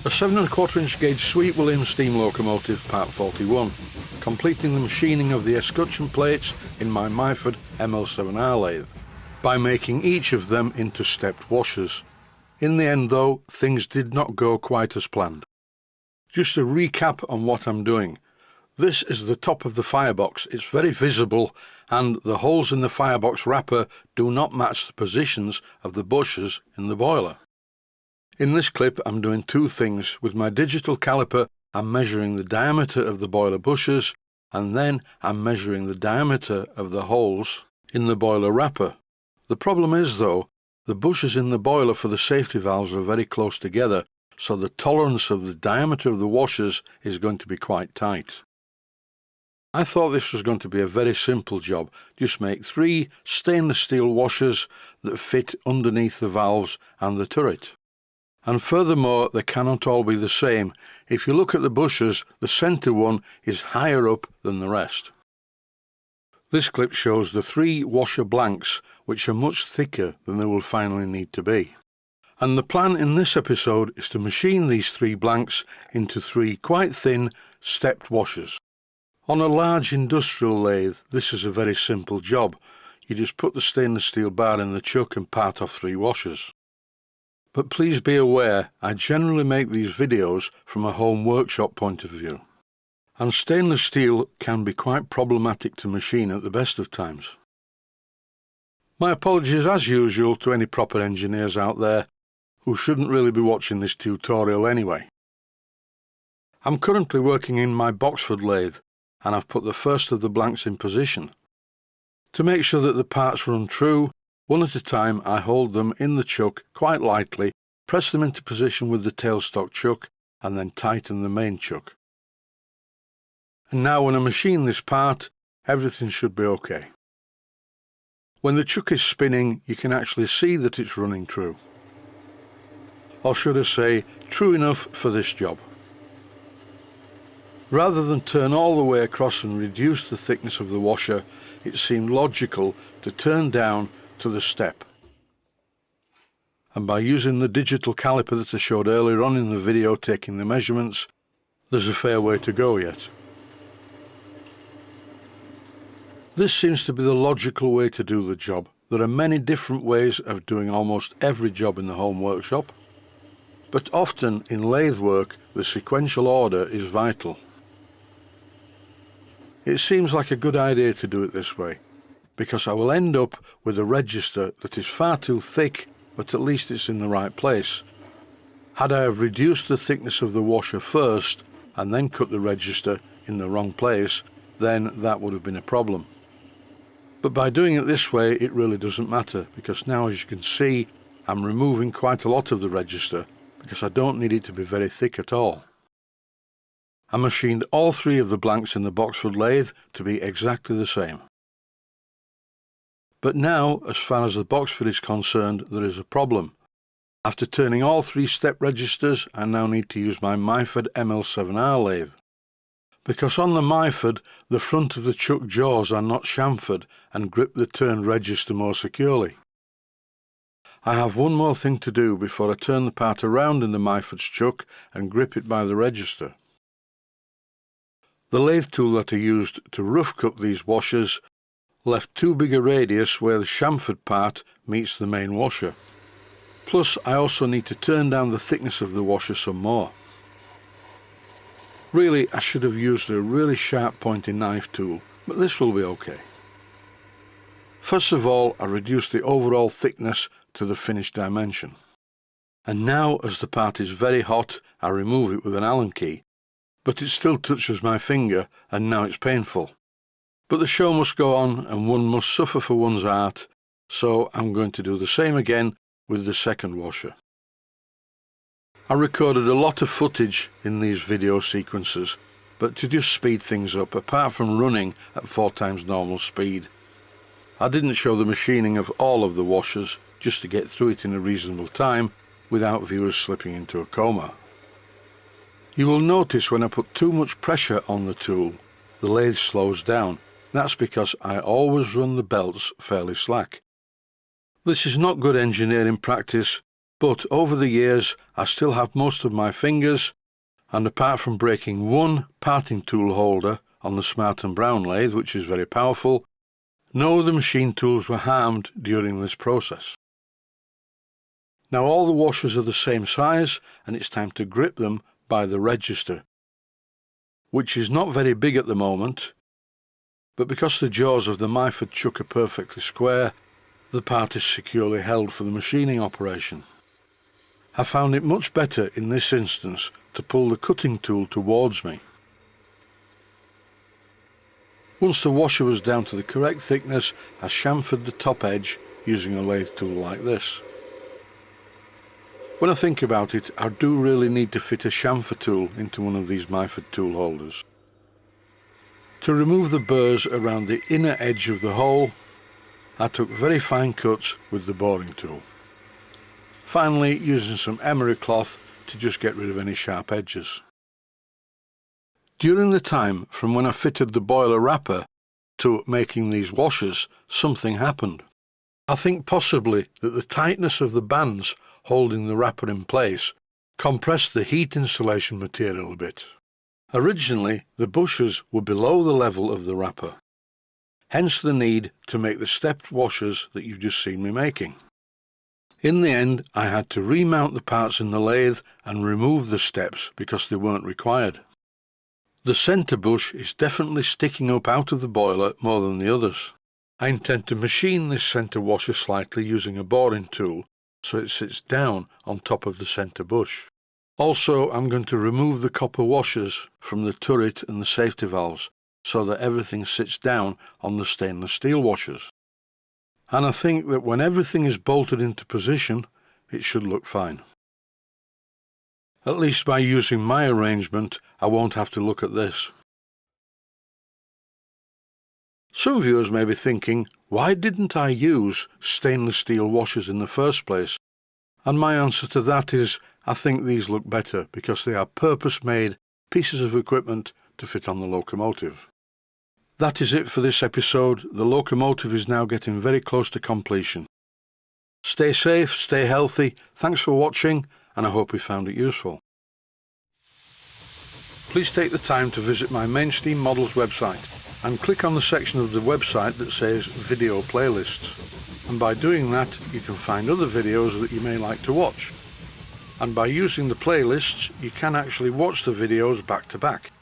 A 7¼ inch gauge Sweet William steam locomotive part 41, completing the machining of the escutcheon plates in my Myford ML7R Lathe, by making each of them into stepped washers. In the end though, things did not go quite as planned. Just a recap on what I'm doing. This is the top of the firebox. It's very visible, and the holes in the firebox wrapper do not match the positions of the bushes in the boiler. In this clip I'm doing two things. With my digital caliper I'm measuring the diameter of the boiler bushes, and then I'm measuring the diameter of the holes in the boiler wrapper. The problem is though, the bushes in the boiler for the safety valves are very close together, so the tolerance of the diameter of the washers is going to be quite tight. I thought this was going to be a very simple job. Just make 3 stainless steel washers that fit underneath the valves and the turret. And furthermore, they cannot all be the same. If you look at the bushes, the centre one is higher up than the rest. This clip shows the 3 washer blanks, which are much thicker than they will finally need to be. And the plan in this episode is to machine these 3 blanks into 3 quite thin stepped washers. On a large industrial lathe, this is a very simple job. You just put the stainless steel bar in the chuck and part off 3 washers. But please be aware, I generally make these videos from a home workshop point of view. And stainless steel can be quite problematic to machine at the best of times. My apologies as usual to any proper engineers out there who shouldn't really be watching this tutorial anyway. I'm currently working in my Boxford lathe, and I've put the first of the blanks in position. To make sure that the parts run true, one at a time I hold them in the chuck quite lightly, press them into position with the tailstock chuck, and then tighten the main chuck. And now when I machine this part, everything should be okay. When the chuck is spinning, you can actually see that it's running true. Or should I say, true enough for this job. Rather than turn all the way across and reduce the thickness of the washer, it seemed logical to turn down to the step. And by using the digital caliper that I showed earlier on in the video taking the measurements, there's a fair way to go yet. This seems to be the logical way to do the job. There are many different ways of doing almost every job in the home workshop, but often in lathe work the sequential order is vital. It seems like a good idea to do it this way, because I will end up with a register that is far too thick, but at least it's in the right place. Had I have reduced the thickness of the washer first and then cut the register in the wrong place, then that would have been a problem. But by doing it this way, it really doesn't matter, because now, as you can see, I'm removing quite a lot of the register, because I don't need it to be very thick at all. I machined all 3 of the blanks in the Boxford lathe to be exactly the same. But now, as far as the Boxford is concerned, there is a problem. After turning all 3 step registers, I now need to use my Myford ML7R Lathe. Because on the Myford, the front of the chuck jaws are not chamfered and grip the turned register more securely. I have one more thing to do before I turn the part around in the Myford's chuck and grip it by the register. The lathe tool that I used to rough cut these washers left too big a radius where the chamfered part meets the main washer. Plus I also need to turn down the thickness of the washer some more. Really, I should have used a really sharp pointing knife tool, but this will be okay. First of all, I reduced the overall thickness to the finished dimension. And now, as the part is very hot, I remove it with an Allen key, but it still touches my finger, and now it's painful. But the show must go on, and one must suffer for one's art, so I'm going to do the same again with the second washer. I recorded a lot of footage in these video sequences, but to just speed things up, apart from running at 4 times normal speed. I didn't show the machining of all of the washers, just to get through it in a reasonable time without viewers slipping into a coma. You will notice when I put too much pressure on the tool, the lathe slows down. That's because I always run the belts fairly slack. This is not good engineering practice, but over the years I still have most of my fingers, and apart from breaking one parting tool holder on the Smart & Brown lathe, which is very powerful, no other machine tools were harmed during this process. Now all the washers are the same size, and it's time to grip them by the register, which is not very big at the moment, but because the jaws of the Myford chuck are perfectly square, the part is securely held for the machining operation. I found it much better in this instance to pull the cutting tool towards me. Once the washer was down to the correct thickness, I chamfered the top edge using a lathe tool like this. When I think about it, I do really need to fit a chamfer tool into one of these Myford tool holders. To remove the burrs around the inner edge of the hole, I took very fine cuts with the boring tool. Finally, using some emery cloth to just get rid of any sharp edges. During the time from when I fitted the boiler wrapper to making these washers, something happened. I think possibly that the tightness of the bands holding the wrapper in place compressed the heat insulation material a bit. Originally, the bushers were below the level of the wrapper, hence the need to make the stepped washers that you've just seen me making. In the end, I had to remount the parts in the lathe and remove the steps because they weren't required. The centre bush is definitely sticking up out of the boiler more than the others. I intend to machine this centre washer slightly using a boring tool so it sits down on top of the centre bush. Also, I'm going to remove the copper washers from the turret and the safety valves so that everything sits down on the stainless steel washers. And I think that when everything is bolted into position, it should look fine. At least by using my arrangement, I won't have to look at this. Some viewers may be thinking, why didn't I use stainless steel washers in the first place? And my answer to that is, I think these look better because they are purpose-made pieces of equipment to fit on the locomotive. That is it for this episode. The locomotive is now getting very close to completion. Stay safe, stay healthy, thanks for watching, and I hope you found it useful. Please take the time to visit my Mainsteam Models website and click on the section of the website that says Video Playlists. And by doing that, you can find other videos that you may like to watch. And by using the playlists, you can actually watch the videos back to back.